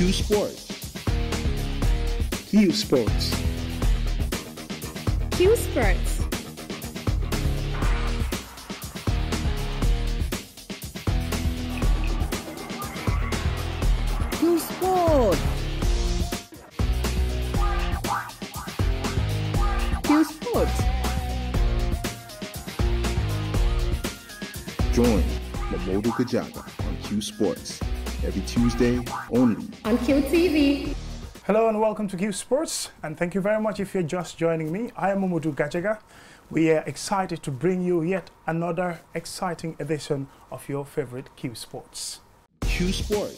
Qsport. Qsport. Qsport. Qsport. Qsport. Join Mamodu Kajaga on Qsports every Tuesday only On QTV. Hello and welcome to Q Sports, and thank you very much if you're just joining me. I am Mamodu Gajaga. We are excited to bring you yet another exciting edition of your favorite Q Sports. Qsport.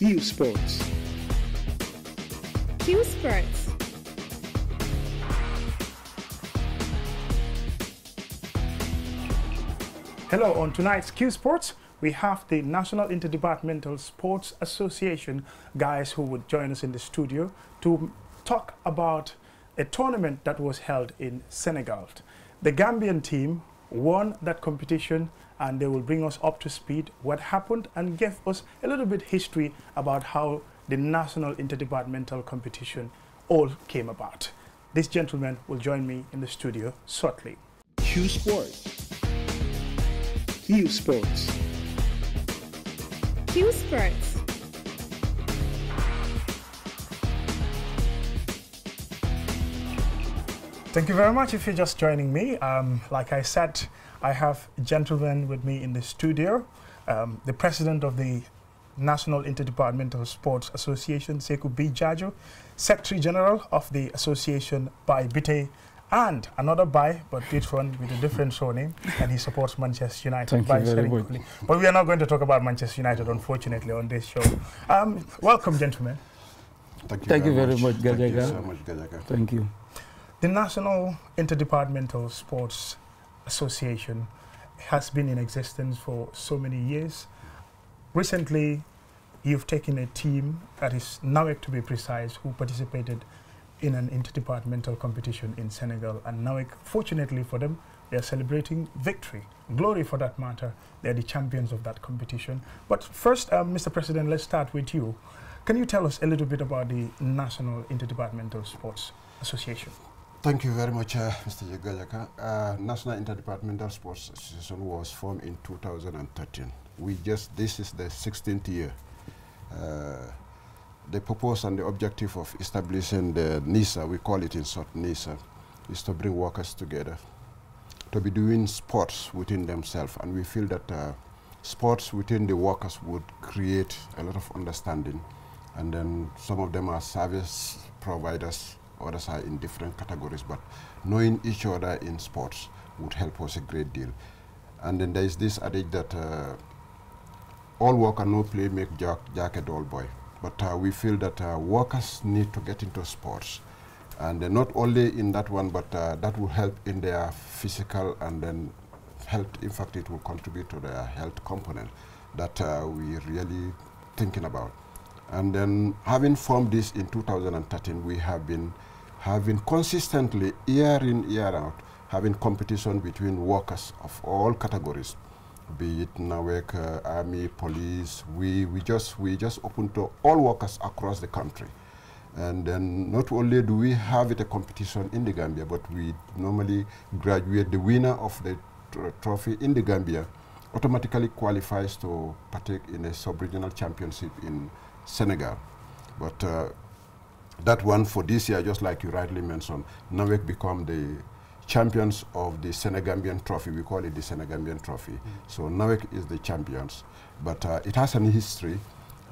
Qsports. Qsport. Hello, on tonight's Q Sports, we have the National Interdepartmental Sports Association guys who would join us in the studio to talk about a tournament that was held in Senegal. The Gambian team won that competition, and they will bring us up to speed what happened and give us a little bit history about how the National Interdepartmental competition all came about. This gentleman will join me in the studio shortly. Qsport. Qsports. Qsport. Thank you very much if you're just joining me. Like I said, I have a gentleman with me in the studio, the president of the National Interdepartmental Sports Association, Sekou B. Jajo, Secretary General of the association, Bai Bite, and another Bai, but this one with a different surname, and he supports Manchester United. Thank you very much. But we are not going to talk about Manchester United, unfortunately, on this show. Welcome, gentlemen. Thank you very much, Gajaga. Thank you so much, Gajaga. Thank you. The National Interdepartmental Sports Association has been in existence for so many years. Recently, you've taken a team, that is NAWEC to be precise, who participated in an interdepartmental competition in Senegal. And NAWEC, fortunately for them, they are celebrating victory. Glory for that matter. They're the champions of that competition. But first, Mr. President, let's start with you. Can you tell us a little bit about the National Interdepartmental Sports Association? Thank you very much, Mr. Gajaka. National Interdepartmental Sports Association was formed in 2013. This is the 16th year. The purpose and the objective of establishing the NISA, we call it in short NISA, is to bring workers together, to be doing sports within themselves. And we feel that sports within the workers would create a lot of understanding. And then some of them are service providers, others are in different categories, but knowing each other in sports would help us a great deal. And then there is this adage that all work and no play make Jack a dull boy. But we feel that workers need to get into sports. And not only in that one, but that will help in their physical and then health. In fact, it will contribute to their health component that we're really thinking about. And then having formed this in 2013, we have been having consistently, year in, year out, having competition between workers of all categories, be it NAWEC, Army, Police. We just open to all workers across the country. And then not only do we have a competition in the Gambia, but we normally graduate the winner of the trophy in the Gambia automatically qualifies to partake in a sub-regional championship in Senegal. But that one for this year, just like you rightly mentioned, NAWEC become the champions of the Senegambian trophy. We call it the Senegambian trophy. So NAWEC is the champions, but it has an history,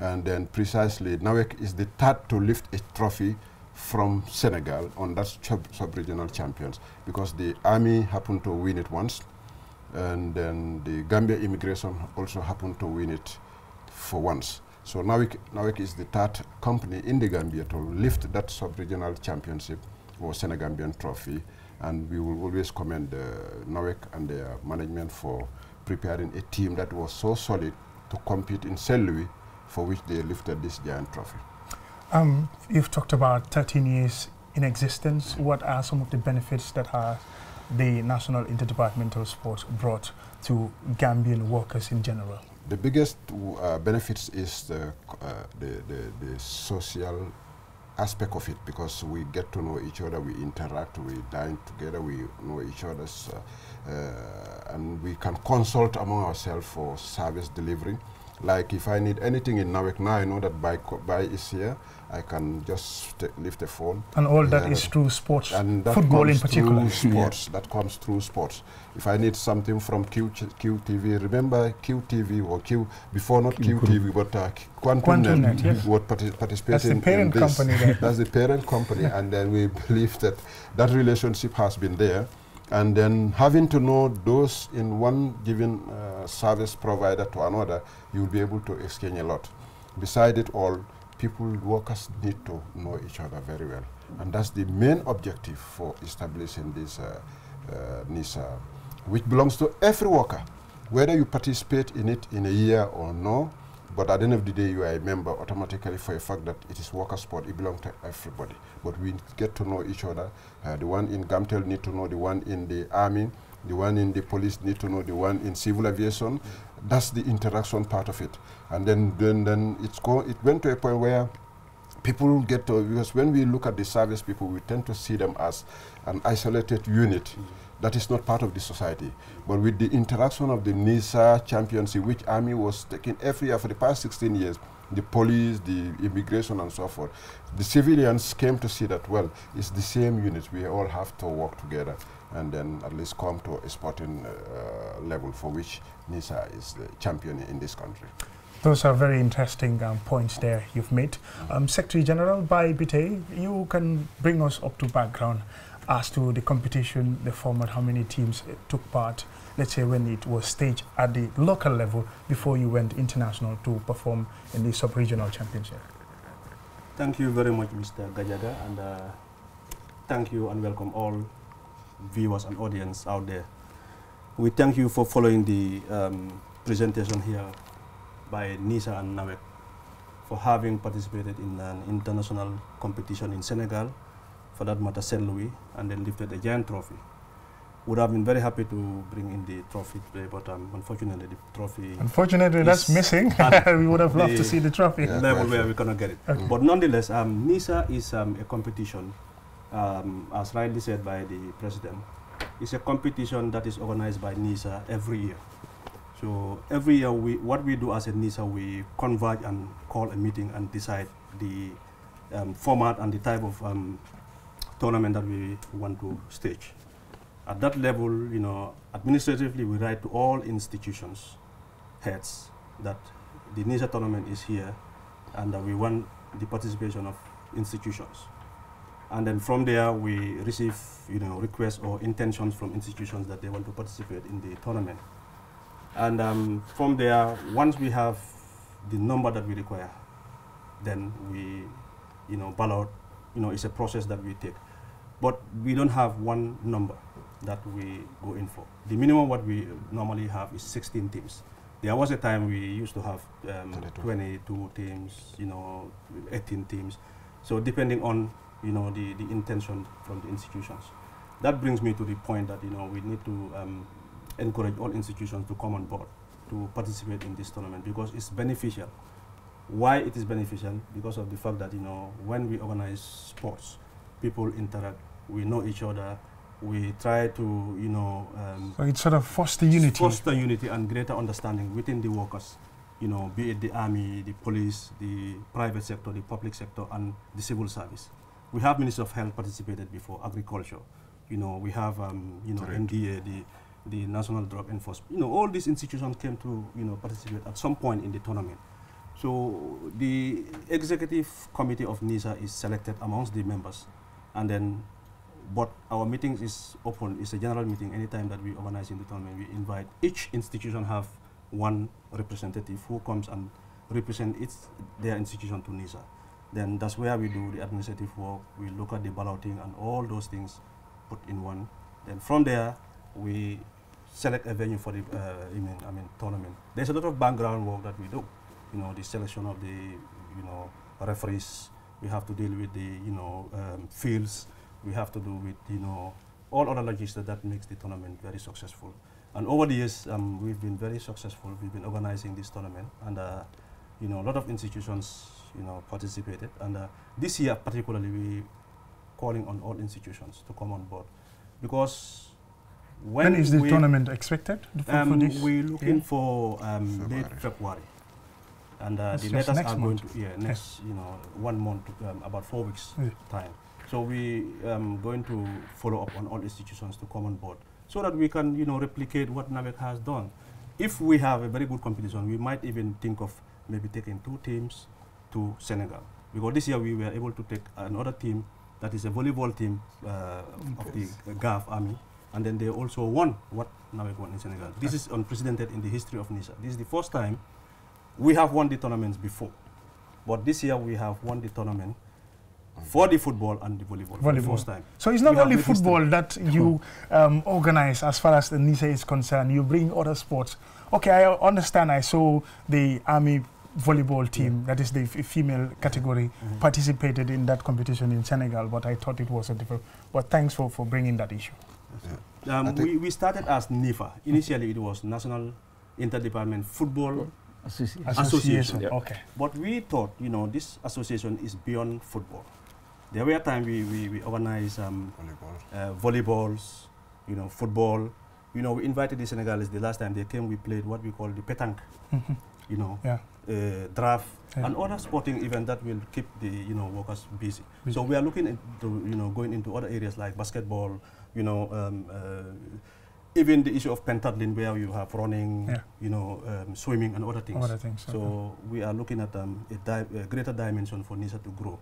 and then precisely NAWEC is the third to lift a trophy from Senegal on that sub-regional champions, because the Army happened to win it once, and then the Gambia Immigration also happened to win it for once. So NAWEC is the third company in the Gambia to lift that sub-regional championship or Senegambian trophy. And we will always commend NAWEC and their management for preparing a team that was so solid to compete in St. Louis, for which they lifted this giant trophy. You've talked about 13 years in existence. What are some of the benefits that the National Interdepartmental Sports brought to Gambian workers in general? The biggest benefits is the social aspect of it, because we get to know each other, we interact, we dine together, we know each other's, and we can consult among ourselves for service delivery. Like if I need anything in Nawek, now I know that Bai is here, I can just lift the phone. And all that is through sports, and football in particular. Through sports, that comes through sports. If I need something from QTV, remember QTV or Q, before not QTV, but Quantum Net, yes. What participates That's the parent in this. company there. That's the parent company, and then we believe that that relationship has been there. And then having to know those in one given service provider to another, you'll be able to exchange a lot. Beside it all, workers need to know each other very well. And that's the main objective for establishing this NISA, which belongs to every worker, whether you participate in it in a year or no. But at the end of the day, you are a member automatically for a fact that it is worker sport. It belongs to everybody. But we get to know each other. The one in Gamtel need to know the one in the army. The one in the police need to know the one in civil aviation. That's the interaction part of it. And then it went to a point where people get to, because when we look at the service people, we tend to see them as an isolated unit. That is not part of the society. But with the interaction of the NISA championship, which Army was taking every year for the past 16 years, the police, the immigration and so forth, the civilians came to see that, well, it's the same unit. We all have to work together and then at least come to a sporting level for which NISA is the champion in this country. Those are very interesting points there you've made. Secretary General Bai Biteye, you can bring us up to background as to the competition, the format, how many teams took part, let's say when it was staged at the local level before you went international to perform in the sub-regional championship. Thank you very much, Mr. Gajaga, and thank you and welcome all viewers and audience out there. We thank you for following the presentation here by NISA and Nawek for having participated in an international competition in Senegal, for that matter St. Louis, and then lifted a giant trophy. Would have been very happy to bring in the trophy today, but unfortunately the trophy... Unfortunately, that's missing. We would have loved to see the trophy. Level where we cannot get it. Okay. But nonetheless, NISA is a competition, as rightly said by the president. It's a competition that is organized by NISA every year. So every year, what we do as a NISA, we converge and call a meeting and decide the format and the type of tournament that we want to stage. At that level, you know, administratively, we write to all institutions, heads, that the NISA tournament is here, and we want the participation of institutions. And then from there, we receive, you know, requests or intentions from institutions that they want to participate in the tournament. And from there, once we have the number that we require, then we, you know, ballot, you know, it's a process that we take. But we don't have one number that we go in for. The minimum what we normally have is 16 teams. There was a time we used to have 22 teams, you know, 18 teams. So depending on, you know, the intention from the institutions. That brings me to the point that, you know, we need to encourage all institutions to come on board to participate in this tournament because it's beneficial. Why it is beneficial? Because of the fact that, you know, when we organize sports, people interact, we know each other, we try to, you know... so it sort of foster unity. Foster unity and greater understanding within the workers, you know, be it the army, the police, the private sector, the public sector, and the civil service. We have Minister of Health participated before, agriculture. You know, we have, you know, NDA, the National Drug Enforcement. You know, all these institutions came to, you know, participate at some point in the tournament. So the executive committee of NISA is selected amongst the members, and then, but our meeting is open. It's a general meeting. Anytime that we organize in the tournament, we invite each institution have one representative who comes and represent their institution to NISA. Then that's where we do the administrative work. We look at the balloting and all those things put in one. Then from there, we select a venue for the tournament. There's a lot of background work that we do. You know, the selection of the, you know, referees. We have to deal with the, you know, fields. We have to do with, you know, all other logistics that makes the tournament very successful. And over the years, we've been very successful. We've been organizing this tournament, and a lot of institutions, participated. And this year, particularly, we calling on all institutions to come on board, because when is the tournament expected for this? We're looking for late February, and the letters are going to next 1 month, about 4 weeks time. So we going to follow up on all institutions to come on board, so that we can replicate what NAWEC has done. If we have a very good competition, we might even think of maybe taking 2 teams to Senegal, because this year we were able to take another team that is a volleyball team of the GAF Army, and then they also won what NAWEC won in Senegal. This is unprecedented in the history of NISA. This is the first time. We have won the tournaments before, but this year we have won the tournament for the football and the volleyball for the first time. So it's not only football that you organize as far as the NISA is concerned, you bring other sports. Okay, I understand. I saw the Army volleyball team, that is the female category, participated in that competition in Senegal, but I thought it was a different. But thanks for bringing that issue. We started as NIFA. Initially, it was National Interdepartment Football Association. Yeah. Okay. But we thought, this association is beyond football. There were times we organized volleyballs, football. We invited the Senegalese. The last time they came, we played what we call the petanque. Draft and other sporting events that will keep the workers busy. So we are looking into going into other areas like basketball, even the issue of pentathlon, where you have running, swimming and other things. So we are looking at a greater dimension for NISA to grow.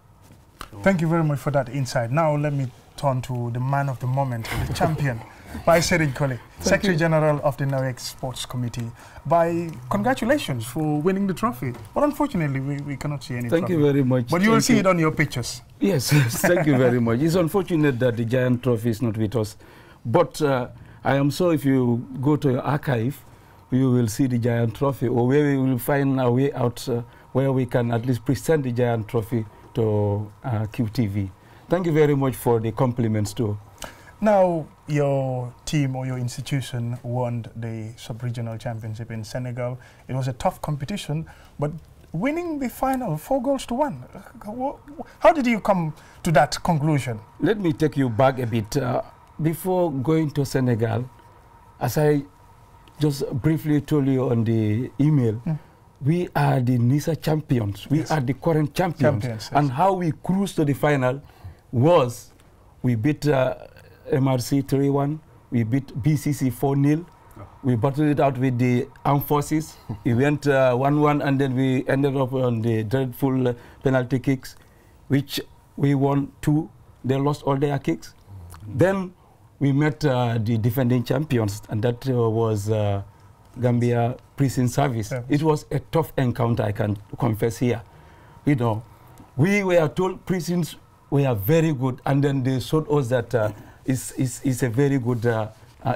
So thank you very much for that insight. Now let me turn to the man of the moment, the champion, By Serid Kole, Secretary General of the NAWEC Sports Committee. By congratulations for winning the trophy. But unfortunately, we cannot see any Thank you very much. But you will see it on your pictures. Yes, thank you very much. It's unfortunate that the giant trophy is not with us. But I am sure if you go to your archive, you will see the giant trophy, or where we will find our way out where we can at least present the giant trophy to QTV. Thank you very much for the compliments too. Now, your team or your institution won the sub-regional championship in Senegal. It was a tough competition, but winning the final 4-1. How did you come to that conclusion? Let me take you back a bit. Before going to Senegal, as I just briefly told you on the email, we are the NISA champions. We are the current champions. Yes. And how we cruised to the final was we beat MRC 3-1, we beat BCC 4-0, we battled it out with the armed forces. We went 1-1, and then we ended up on the dreadful penalty kicks, which we won 2. They lost all their kicks. Then we met the defending champions, and that was Gambia Prison Service. It was a tough encounter, I can confess here. We were told prisons were very good, and then they showed us that it's a very good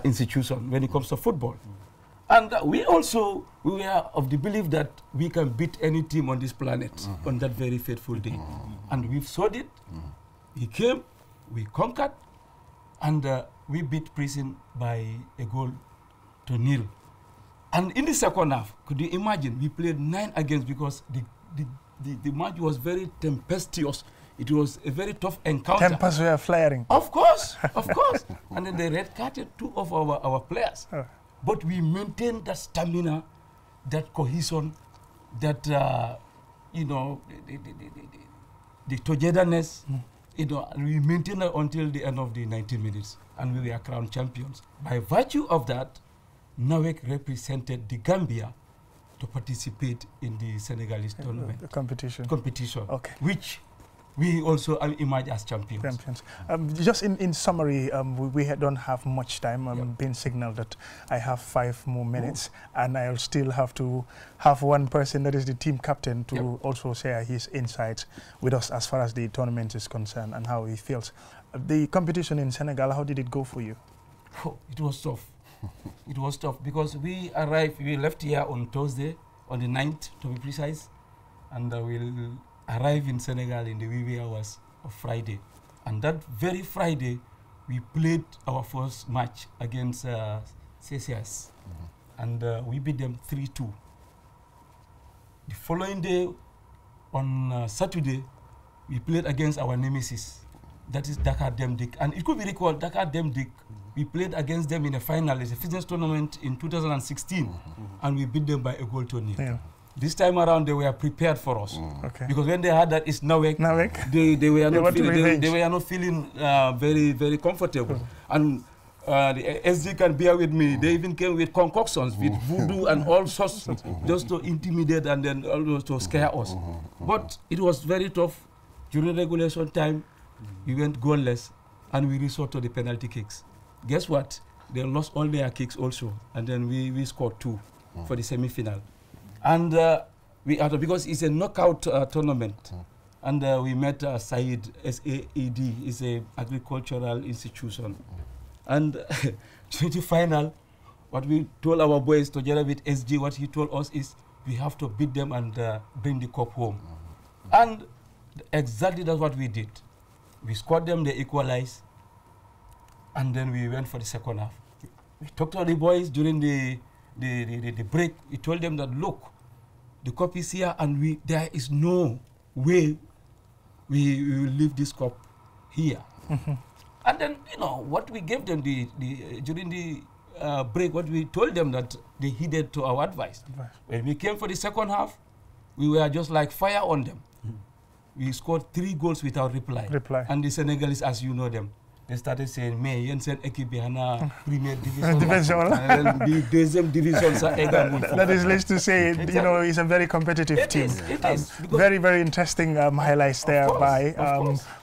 institution when it comes to football. And we were of the belief that we can beat any team on this planet on that very fateful day. And we've showed it. We came, we conquered, and we beat Prison by a goal to 0. And in the second half, could you imagine, we played 9 against, because the match was very tempestuous. It was a very tough encounter. Tempers were flaring. Of course, of course. And then they red carded 2 of our players. But we maintained that stamina, that cohesion, that, the togetherness. We maintained it until the end of the 90 minutes, and we were crowned champions. By virtue of that, NAWEC represented the Gambia to participate in the Senegalese tournament. The competition. Okay. Which we also emerge as champions. Just in summary, we don't have much time. I'm being signaled that I have 5 more minutes, and I'll still have to have one person, that is the team captain, to also share his insights with us as far as the tournament is concerned and how he feels. The competition in Senegal, how did it go for you? It was tough. It was tough because we left here on Thursday, on the 9th to be precise, and we'll arrive in Senegal in the wee hours of Friday. And that very Friday, we played our first match against CCS. And we beat them 3-2. The following day, on Saturday, we played against our nemesis. That is Dakar Demdik. And it could be recalled, Dakar Demdik, we played against them in a final. It's a fitness tournament in 2016. And we beat them by a goal to nil. Yeah. This time around, they were prepared for us. Okay. Because when they had that, it's Nawek, they were not feeling very, very comfortable. And the SD can bear with me. They even came with concoctions, with voodoo and all sorts, just to intimidate and then also to scare us. But it was very tough. During regulation time, we went goalless, and we resort to the penalty kicks. Guess what? They lost all their kicks also, and then we scored 2 for the semi-final. And because it's a knockout tournament, and we met Said, SAED, is a agricultural institution. And during the final, what we told our boys together with SG, what he told us is we have to beat them and bring the cup home. And exactly that's what we did. We scored them, they equalized, and then we went for the second half. We talked to the boys during the break. We told them that, look, the cup is here, and there is no way we will leave this cup here. And then, what we gave them during the break, what we told them that they heeded to our advice. When we came for the second half, we were just like fire on them. We scored 3 goals without reply. And the Senegalese, as you know them, they started saying, "Mais yen sen équipe bi hana première division, deuxième division sa également." That is nice to say. It's a very competitive team. It is. Very, very interesting highlights there.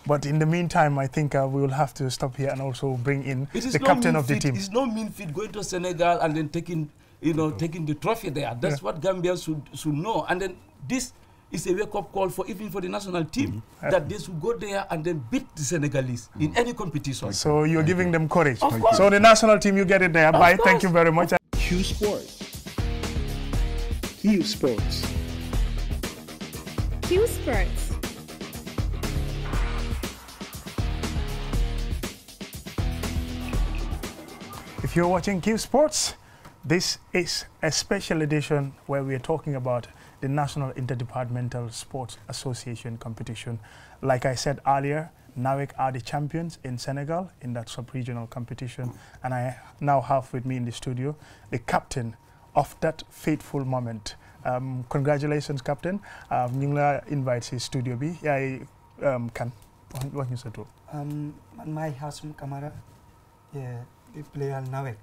But in the meantime, I think we will have to stop here and also bring in the captain of the team. It's no mean feat going to Senegal and then taking the trophy there. That's what Gambia should know. And then this is a wake-up call even for the national team, that they should go there and then beat the Senegalese in any competition. So you're giving them courage. So the national team, you get it there. Bye. Thank you very much. Qsport. Qsports. Qsport. If you're watching Qsports, this is a special edition where we are talking about the National Interdepartmental Sports Association competition. Like I said earlier, NAWEC are the champions in Senegal in that sub-regional competition. And I now have with me in the studio the captain of that fateful moment. Congratulations, Captain. Ñu ngi la invite si studio bi. Yaay kan wax ñu sa tur. Man maay Hassoum Camara, di player NAWEC.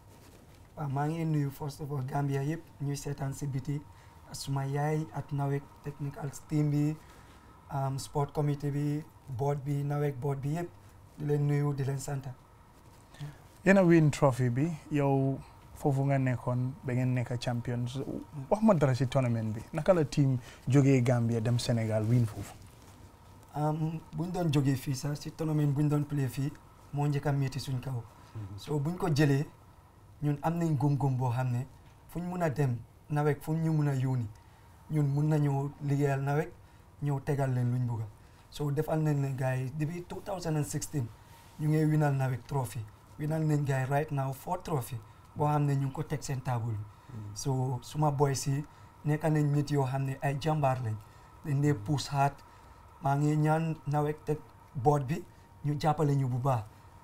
maa ngi nuyu first of all Gambia yëpp ñuy seetaan si biti suma yaay at NAWEC technical team bi sport committee bi board bi NAWEC board bi yëpp di leen nuyu di leen sant. Yéen a win trophy bi yow foofu nga nekkoon ba ngeen nekk champions wax ma dara si tournament bi naka la team jógee Gambia dem Sénégal win foofu. buñ doon jógee fii sax si tournament buñ doon play fii moo njëkk a métti suñ kaw. so buñ ko jëlee ñun am nañ góom-góom boo xam ne fuñ mun a dem NAWEC fu ñu mun a yóoni ñun mun nañoo liggéeyal NAWEC ñëw tegal leen luñ bugga so defal nañ leen gars yi depuis 2016 ñu ngi winal NAWEC trophy winal nañ gars yi right now 4 trophy boo xam ne ñu ngi ko teg seen table bi so suma boy si nekk nañ nit yoo xam ne ay jàmbaar lañ dañ dee push hard maa ngi ñaan NAWEC teg board bi ñu jàppale ñu bu baax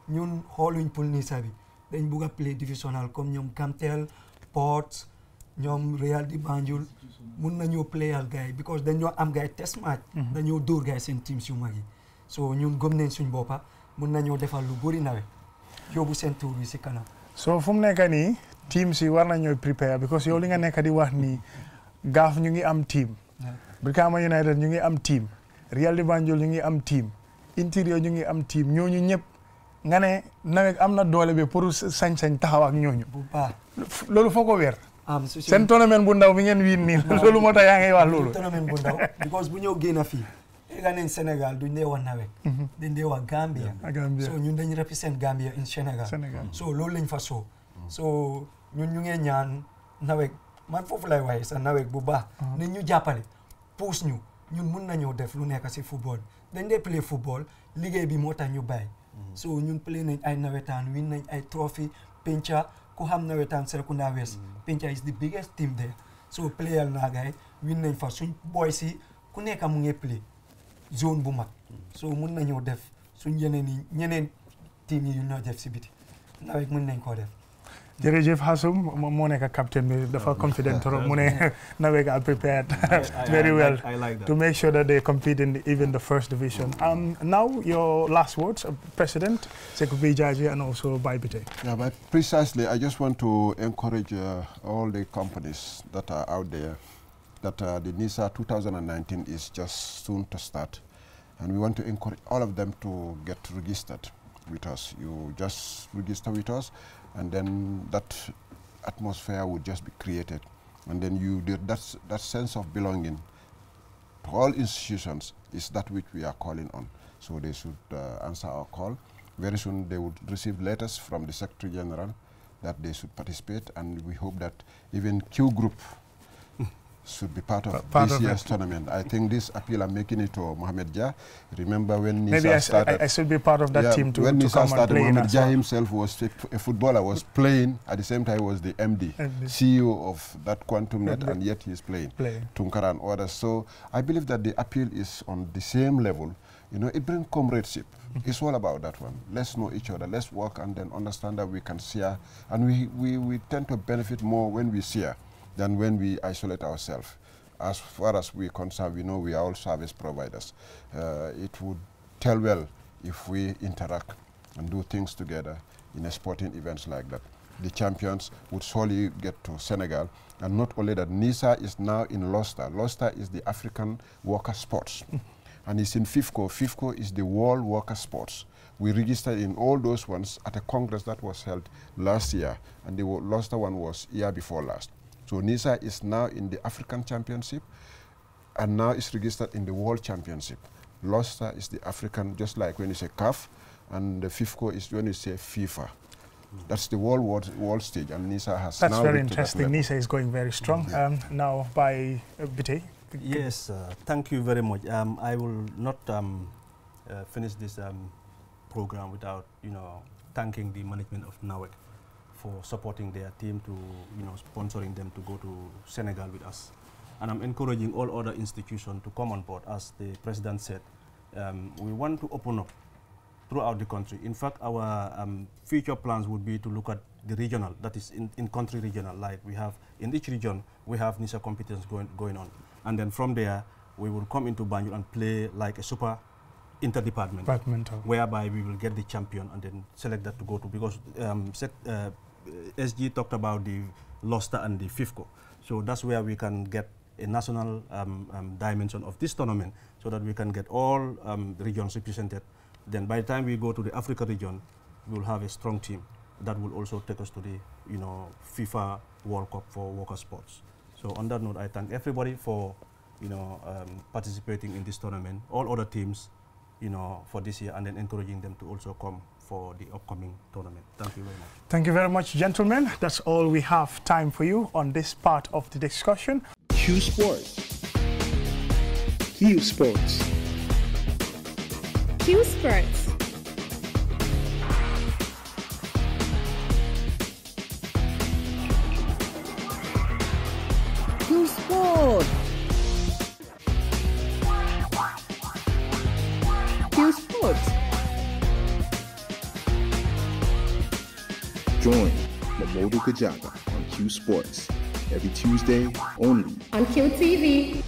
ñun xooluñ pour Nisa bi dañ bugg a play divisional comme ñoom Gamtel Port ñoom Real di Banjul mun nañoo playal gars yi because dañoo am gars yi test match dañoo dóor gars yi seen teams yu mag yi so ñun gëm nañ suñ boppa mun nañoo defal lu bëri NAWEC yóbbu seen tour bi si kanam. so fu mu nekk nii teams yi war nañoo prepare because yow li nga nekk di wax nii Gaaf ñu ngi am team Brikama United ñu ngi am team Real di Banjul ñu ngi am team Interior ñu ngi am team ñooñu ñëpp nga ne NAWEC am na doole bi pour sañ-sañ taxaw ak ñooñu. bu baax loolu foo ko wér. seen tournament bu ndaw bi ngeen wiin nii loolu moo tax yaa ngi wax loolu. tournament bu ndaw because bu ñëw génn fii egga nañ Sénégal duñ dee wax NAWEC dañ dee wax Gambia so ñun dañ represent Gambia in Sénégal so loolu lañ fa so ñun ñu ngee ñaan NAWEC man foofu lay waxee sa NAWEC bu baax nañ ñu jàppale puus ñu ñun mun nañoo def lu nekk si football dañ dee play football liggéey bi moo tax ñu bàyyi so ñun play nañ ay nawetaan win nañ ay trophy penca ku xam nawetaan Serekunda West Pencha is the biggest team there so player naa gaay win nañ fa suñ boy si ku nekk mu ngi play zone bu mag so mun nañoo def suñ ñeneen team yi yu ñoo def si biti nawet mun nañ koo def jërëjëf Hassoum moo nekk captain bi dafa confident trop mu ne nawet are prepared very well I like that. to make sure that they compete in even the first division. Now your last words, President Sekubi Jaji and also Baibite. Yeah, but precisely, I just want to encourage all the companies that are out there that the NISA 2019 is just soon to start. And we want to encourage all of them to get registered with us. You just register with us, and then that atmosphere would just be created. And then that sense of belonging to all institutions is that which we are calling on. So they should answer our call. Very soon they would receive letters from the Secretary General that they should participate, and we hope that even Q Group should be part of this year's tournament. I think this appeal I'm making it to Mohamed Jah. Remember when Nisa started? I should be part of that team to when Nisa come started, and play. Mohamed Jah himself was a footballer, was playing. At the same time, he was the MD, CEO of that Quantum Net, and yet he's playing. Tunkara and others. So I believe that the appeal is on the same level. You know, it brings comradeship. It's all about that one. Let's know each other. Let's work and then understand that we can share. And we tend to benefit more when we share than when we isolate ourselves. As far as we're concerned, we know we are all service providers. It would tell well if we interact and do things together in a sporting events like that. The champions would surely get to Senegal. And not only that, NISA is now in Losta. Losta is the African Worker Sports. And it's in FIFCO. FIFCO is the World Worker Sports. We registered in all those ones at a congress that was held last year. And the Losta one was year before last. So NISA is now in the African Championship, and now it's registered in the World Championship. Losta is the African, just like when you say CAF, and the FIFCO is when you say FIFA. That's the world stage, and NISA has now. That's very interesting. NISA is going very strong. Now by Bite. Yes, thank you very much. I will not finish this program without, thanking the management of NAWEC for supporting their team to, sponsoring them to go to Senegal with us. And I'm encouraging all other institutions to come on board. As the president said, we want to open up throughout the country. In fact, our future plans would be to look at the regional, that is in-country regional, like we have, in each region, we have NISA competence going on. And then from there, we will come into Banjul and play like a super interdepartmental, whereby we will get the champion and then select that to go to, because SG talked about the Losta and the FIFCO. So that's where we can get a national dimension of this tournament, so that we can get all the regions represented. Then by the time we go to the Africa region, we will have a strong team that will also take us to the FIFA World Cup for worker sports. So on that note, I thank everybody for participating in this tournament, all other teams for this year, and then encouraging them to also come for the upcoming tournament. Thank you very much. Thank you very much, gentlemen. That's all we have time for you on this part of the discussion. Qsport. Qsports. Qsport. Qsport. Qsport. Join Mamodu Kajaga on Q Sports every Tuesday only On QTV.